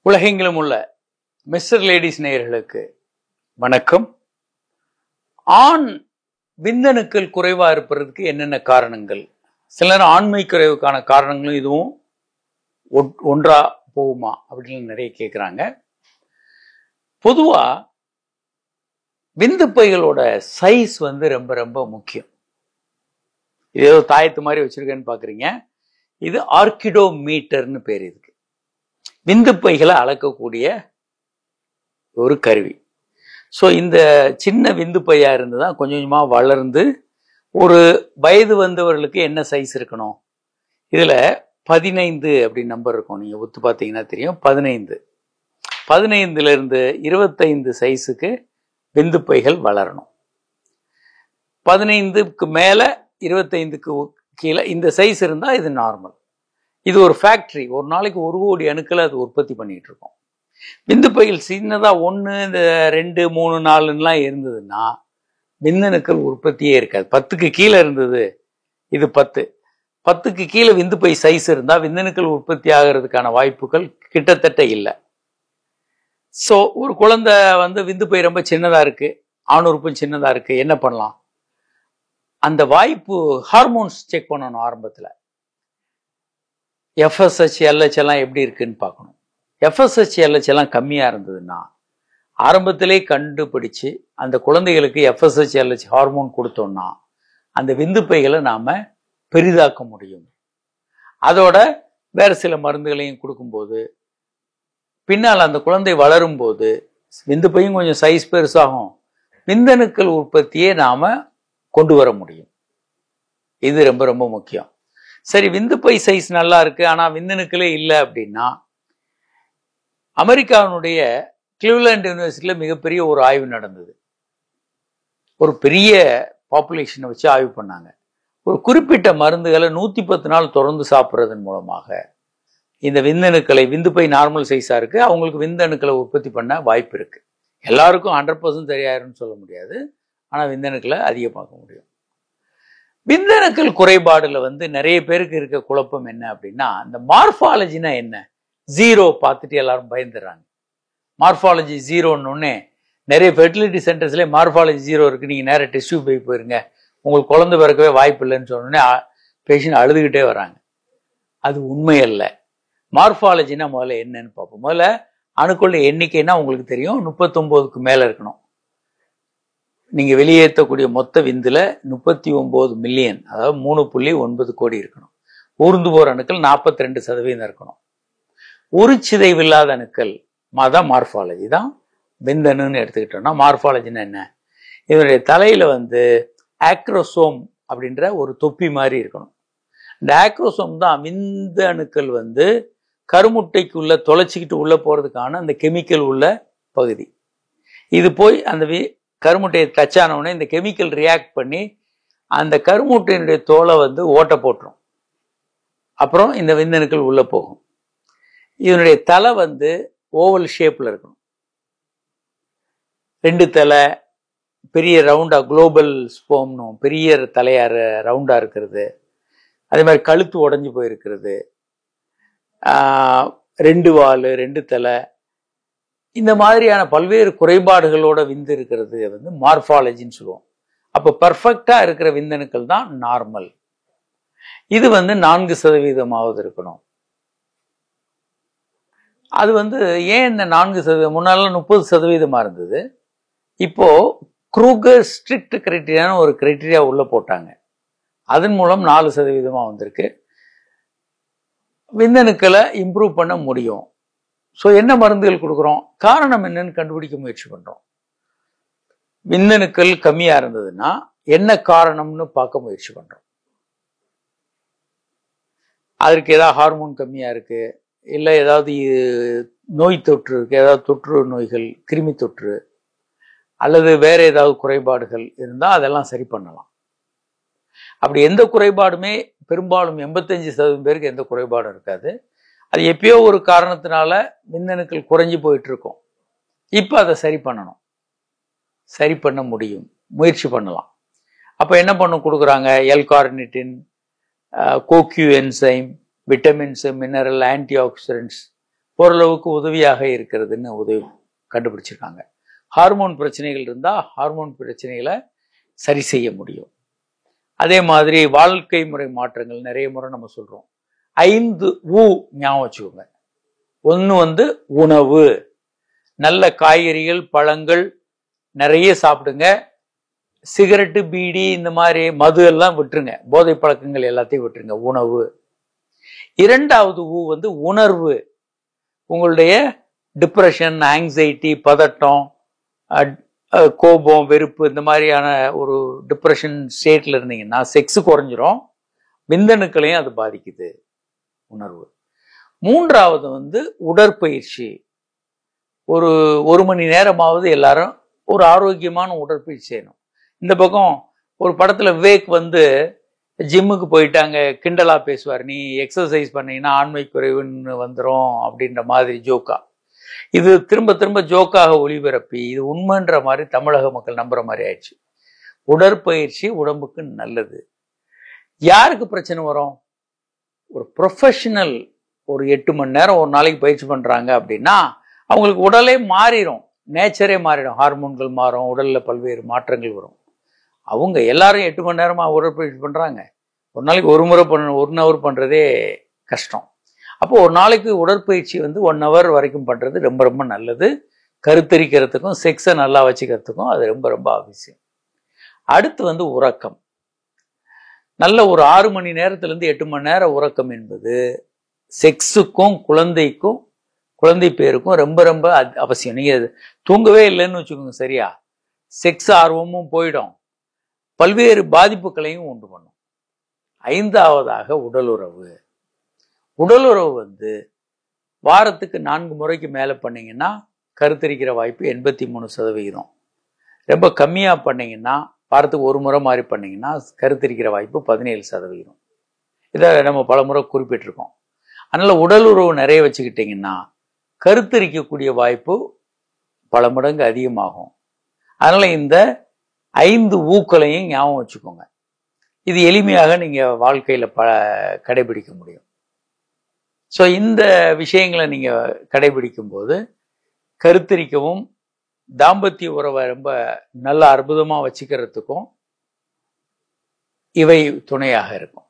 உலகெங்கிலும் உள்ள mister ladies நேயர்களுக்கு வணக்கம். ஆண் விந்தணுக்கள் குறைவா இருப்பதற்கு என்னென்ன காரணங்கள்? சிலர் ஆண்மை குறைவுக்கான காரணங்களும் இதுவும் ஒன்றா போகுமா அப்படின்னு நிறைய கேட்குறாங்க. பொதுவா விந்துப்பைகளோட சைஸ் ரொம்ப ரொம்ப முக்கியம். இது ஏதோ தாயத்து மாதிரி வச்சிருக்கேன்னு பாக்குறீங்க. இது ஆர்கிடோமீட்டர்னு பேர். இதுக்கு விந்துப்பைகளை அளக்கக்கூடிய ஒரு கருவி. ஸோ இந்த சின்ன விந்துப்பையா இருந்துதான் கொஞ்சம் கொஞ்சமா வளர்ந்து ஒரு வயது வந்தவர்களுக்கு என்ன சைஸ் இருக்கணும். இதுல 15 அப்படி நம்பர் இருக்கும். நீங்க ஒத்து பார்த்தீங்கன்னா தெரியும். 15 இருந்து 25 சைஸுக்கு விந்துப்பைகள் வளரணும். 15க்கு மேல 25க்கு கீழே இந்த சைஸ் இருந்தா இது நார்மல். இது ஒரு ஃபேக்டரி. ஒரு நாளைக்கு 1 கோடி அணுக்களை அது உற்பத்தி பண்ணிட்டு இருக்கோம். விந்துப்பைகள் சின்னதா 1, இந்த 2, 3, 4 இருந்ததுன்னா விந்தணுக்கள் உற்பத்தியே இருக்காது. 10க்கு கீழே இருந்தது, இது 10. 10க்கு கீழே விந்துப்பை சைஸ் இருந்தா விந்தணுக்கள் உற்பத்தி ஆகிறதுக்கான வாய்ப்புகள் கிட்டத்தட்ட இல்லை. ஸோ ஒரு குழந்தை விந்துப்பை ரொம்ப சின்னதா இருக்கு, ஆணுறுப்பும் சின்னதா இருக்கு, என்ன பண்ணலாம்? அந்த வாய்ப்பு ஹார்மோன்ஸ் செக் பண்ணணும். ஆரம்பத்தில் FSH, LH எல்லாம் எப்படி இருக்குன்னு பார்க்கணும். FSH, LH எல்லாம் கம்மியா இருந்ததுன்னா ஆரம்பத்திலே கண்டுபிடிச்சு அந்த குழந்தைகளுக்கு FSH, LH ஹார்மோன் கொடுத்தோம்னா அந்த விந்துப்பைகளை நாம பெரிதாக்க முடியும். அதோட வேற சில மருந்துகளையும் கொடுக்கும்போது பின்னால் அந்த குழந்தை வளரும் போது விந்துப்பையும் கொஞ்சம் சைஸ் பெருசாகும், விந்தணுக்கள் உற்பத்தியே நாம கொண்டு வர முடியும். இது ரொம்ப ரொம்ப முக்கியம். சரி, விந்துப்பை சைஸ் நல்லா இருக்கு ஆனா விந்தணுக்களே இல்லை அப்படின்னா, அமெரிக்காவினுடைய கிளீவ்லேண்ட் யூனிவர்சிட்டியில மிகப்பெரிய ஒரு ஆய்வு நடந்தது. ஒரு பெரிய பாப்புலேஷனை வச்சு ஆய்வு பண்ணாங்க. ஒரு குறிப்பிட்ட மருந்துகளை 110 நாள் தொடர்ந்து சாப்பிட்றதன் மூலமாக இந்த விந்தணுக்களை, விந்துப்பை நார்மல் சைஸா இருக்கு, அவங்களுக்கு விந்தணுக்களை உற்பத்தி பண்ண வாய்ப்பு இருக்கு. எல்லாருக்கும் 100% சரியாயிரும்னு சொல்ல முடியாது, ஆனா விந்தணுக்களை அதிகமாக்க முடியும். விந்தணுக்கள் குறைபாடுல நிறைய பேருக்கு இருக்க குழப்பம் என்ன அப்படின்னா, இந்த மார்பாலஜினா என்ன? 0 பார்த்துட்டு எல்லாரும் பயந்துடுறாங்க. மார்பாலஜி 0ன்னு நிறைய ஃபெர்டிலிட்டி சென்டர்ஸ்ல மார்பாலஜி 0 இருக்கு, நீங்க நேரம் டெஸ்ட் போய் போயிருங்க, உங்களுக்கு குழந்தை பிறக்கவே வாய்ப்பு இல்லைன்னு சொன்னோடனே பேஷண்ட் அழுதுகிட்டே வராங்க. அது உண்மை அல்ல. மார்பாலஜினா முதல்ல என்னன்னு பார்ப்போம். முதல்ல அணுக்கள் எண்ணிக்கைன்னா உங்களுக்கு தெரியும், 39க்கு மேல இருக்கணும். நீங்க வெளியேற்றக்கூடிய மொத்த விந்துல 39 மில்லியன், அதாவது 3.9 கோடி இருக்கணும். ஊர்ந்து போற அணுக்கள் 42% இருக்கணும். ஒரு சிதைவில்லாத அணுக்கள் தான் மார்பாலஜி. தான் விந்தணுன்னு எடுத்துக்கிட்டோம்னா மார்பாலஜின்னா என்ன? இதனுடைய தலையில ஆக்ரோசோம் அப்படின்ற ஒரு தொப்பி மாதிரி இருக்கணும். இந்த ஆக்ரோசோம் தான் விந்த அணுக்கள் கருமுட்டைக்குள்ள தொலைச்சிக்கிட்டு உள்ள போறதுக்கான அந்த கெமிக்கல் உள்ள பகுதி. இது போய் அந்த கருமுட்டையை டச் ஆனவுடனே இந்த கெமிக்கல் ரியாக்ட் பண்ணி அந்த கருமுட்டையினுடைய தோலை ஓட்ட போட்டுரும். அப்புறம் இந்த விந்தணுக்கள் உள்ள போகும். இதனுடைய தலை ஓவல் ஷேப்ல இருக்கணும். 2 தலை, பெரிய ரவுண்டா, குளோபல் ஸ்போம்னும் பெரிய தலையார ரவுண்டா இருக்கிறது. அதே மாதிரி கழுத்து உடைஞ்சு போயிருக்கிறது, 2 வால், 2 தலை, இந்த மாதிரியான பல்வேறு குறைபாடுகளோட விந்து இருக்கிறது மார்பாலஜின்னு சொல்லுவோம். அப்ப பர்ஃபெக்டா இருக்கிற விந்தணுக்கள் தான் நார்மல். இது 4% இருக்கணும். அது ஏன் இந்த 4%? முன்னால 30% இருந்தது. இப்போ க்ரூகர் ஸ்ட்ரிக்ட் கிரைட்டீரியான ஒரு கிரைட்டீரியா உள்ள போட்டாங்க. அதன் மூலம் 4% வந்திருக்கு. விந்தணுக்களை இம்ப்ரூவ் பண்ண முடியும். ஸோ என்ன மருந்துகள் கொடுக்குறோம், காரணம் என்னன்னு கண்டுபிடிக்க முயற்சி பண்றோம். விந்தணுக்கள் கம்மியா இருந்ததுன்னா என்ன காரணம்னு பார்க்க முயற்சி பண்றோம். அதற்கு ஏதாவது ஹார்மோன் கம்மியா இருக்கு, இல்லை ஏதாவது நோய் தொற்று இருக்கு, ஏதாவது தொற்று நோய்கள், கிருமி தொற்று அல்லது வேற ஏதாவது குறைபாடுகள் இருந்தால் அதெல்லாம் சரி பண்ணலாம். அப்படி எந்த குறைபாடுமே, பெரும்பாலும் 85% பேருக்கு எந்த குறைபாடும் இருக்காது. அது எப்பயோ ஒரு காரணத்தினால விந்தணுக்கள் குறைஞ்சி போயிட்டு இருக்கும். இப்ப அதை சரி பண்ணணும், சரி பண்ண முடியும், முயற்சி பண்ணலாம். அப்ப என்ன கொடுக்குறாங்க? L-கார்னிட்டின், CoQ enzyme, vitamins, mineral, anti oxidants ஓரளவுக்கு உதவியாக இருக்கிறதுன்னு கண்டுபிடிச்சிருக்காங்க. ஹார்மோன் பிரச்சனைகள் இருந்தால் ஹார்மோன் பிரச்சனைகளை சரி செய்ய முடியும். அதே மாதிரி வாழ்க்கை முறை மாற்றங்கள் நிறைய முறை நம்ம சொல்றோம். 5 ஊ ஞாபகம் வச்சுக்கோங்க. ஒன்று உணவு, நல்ல காய்கறிகள் பழங்கள் நிறைய சாப்பிடுங்க. சிகரெட்டு பீடி இந்த மாதிரி மது எல்லாம் விட்டுருங்க. போதை பழக்கங்கள் எல்லாத்தையும் விட்டுருங்க. உணவு. 2வது ஊ உணர்வு. உங்களுடைய டிப்ரெஷன், ஆங்ஸைட்டி, பதட்டம், கோபம், வெறுப்பு இந்த மாதிரியான ஒரு டிப்ரெஷன் ஸ்டேட்ல இருந்தீங்கன்னா செக்ஸ் குறைஞ்சிரும். விந்தணுக்களையும் அது பாதிக்குது. உணர்வு. 3வது உடற்பயிற்சி. ஒரு மணி நேரமாவது எல்லாரும் ஒரு ஆரோக்கியமான உடற்பயிற்சி செய்யணும். இந்த பக்கம் ஒரு படத்துல விவேக் ஜிம்முக்கு போயிட்டாங்க, கிண்டலா பேசுவார். நீ எக்ஸசைஸ் பண்ணீங்கன்னா ஆண்மை குறைவுன்னு வந்துடும் அப்படின்ற மாதிரி ஜோக்கா. இது திரும்ப திரும்ப ஜோக்காக ஒளிபரப்பி இது உண்மைன்ற மாதிரி தமிழக மக்கள் நம்புற மாதிரி ஆயிடுச்சு. உடற்பயிற்சி உடம்புக்கு நல்லது. யாருக்கு பிரச்சனை வரும்? ஒரு ப்ரொஃபஷனல் ஒரு 8 மணி நேரம் ஒரு நாளைக்கு பயிற்சி பண்றாங்க அப்படின்னா அவங்களுக்கு உடலே மாறிடும், நேச்சரே மாறிடும், ஹார்மோன்கள் மாறும், உடல்ல பல்வேறு மாற்றங்கள் வரும். அவங்க எல்லாரும் 8 மணி நேரமா உடற்பயிற்சி பண்றாங்க. ஒரு நாளைக்கு ஒரு முறை 1 ஹவர் பண்றதே கஷ்டம். அப்போ ஒரு நாளைக்கு உடற்பயிற்சி 1 ஹவர் வரைக்கும் பண்றது ரொம்ப ரொம்ப நல்லது. கருத்தரிக்கிறதுக்கும் செக்ஸை நல்லா வச்சுக்கிறதுக்கும் அது ரொம்ப ரொம்ப அவசியம். அடுத்து உறக்கம். நல்ல ஒரு 6 மணி நேரத்திலிருந்து 8 மணி நேரம் உறக்கம் என்பது செக்ஸுக்கும் குழந்தை பேருக்கும் ரொம்ப ரொம்ப அவசியம். நீங்க தூங்கவே இல்லைன்னு வச்சுக்கோங்க, சரியா, செக்ஸ் ஆர்வமும் போயிடும், பல்வேறு பாதிப்புகளையும் உண்டு பண்ணும். 5வதாக உடலுறவு. உடலுறவு வாரத்துக்கு 4 முறைக்கு மேல பண்ணீங்கன்னா கருத்தரிக்கிற வாய்ப்பு 83%. ரொம்ப கம்மியா பண்ணீங்கன்னா வாரத்துக்கு 1 முறை மாதிரி பண்ணீங்கன்னா கருத்தரிக்கிற வாய்ப்பு 17%. இதை நம்ம பல முறை குறிப்பிட்டிருக்கோம். அதனால உடல் உறவு நிறைய வச்சுக்கிட்டீங்கன்னா கருத்தரிக்கக்கூடிய வாய்ப்பு பல மடங்கு அதிகமாகும். அதனால இந்த 5 ஊக்களையும் ஞாபகம் வச்சுக்கோங்க. இது எளிமையாக நீங்க வாழ்க்கையில கடைபிடிக்க முடியும். ஸோ இந்த விஷயங்களை நீங்க கடைபிடிக்கும் போது கருத்தரிக்கவும் தாம்பத்திய உறவை ரொம்ப நல்ல அற்புதமா வச்சுக்கிறதுக்கும் இவை துணையாக இருக்கும்.